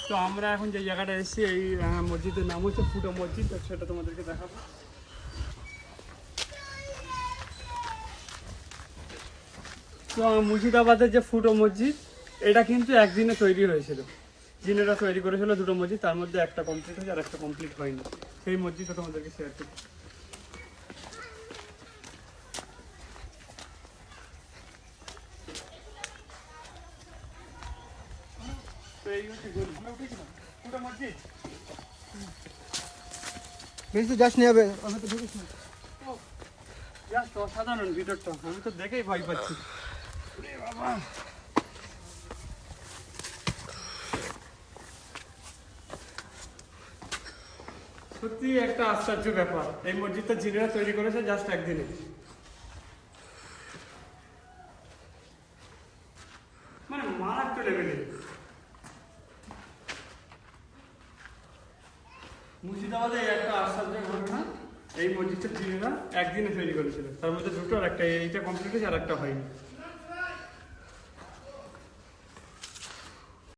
তো আমরা এখন যে জায়গাটা এসেছি এই মসজিদের নাম হচ্ছে ফুটো মসজিদ, তো সেটা তোমাদেরকে দেখাবো। তো মুর্শিদাবাদের যে ফুটো মসজিদ, এটা কিন্তু একদিনে তৈরি হয়েছিল। যিনারা তৈরি করেছিল দুটো মসজিদ, তার মধ্যে একটা কমপ্লিট হয়েছে আর একটা কমপ্লিট হয়নি। সেই মসজিদটা তোমাদেরকে শেয়ার করি। তো এই হচ্ছে ফুটো মসজিদ। বেশি তো যাস নি হবে, আমি তো ঢুকিস না। জাস্ট অসাধারণ ভিতরটা, আমি তো দেখেই ভয় পাচ্ছি। বাবা, সত্যি একটা আশ্চর্য ব্যাপার, এই মসজিদটা জিনেরা তৈরি করেছে জাস্ট একদিনে। মানে মারাত্মক লেভেলের। মুর্শিদাবাদে একটা আশ্চর্য ঘটনা, এই মসজিদটা জিনেরা একদিনে তৈরি করেছিল, তার মধ্যে দুটো আর একটা, এইটা কমপ্লিট হয়েছে আর একটা হয়নি।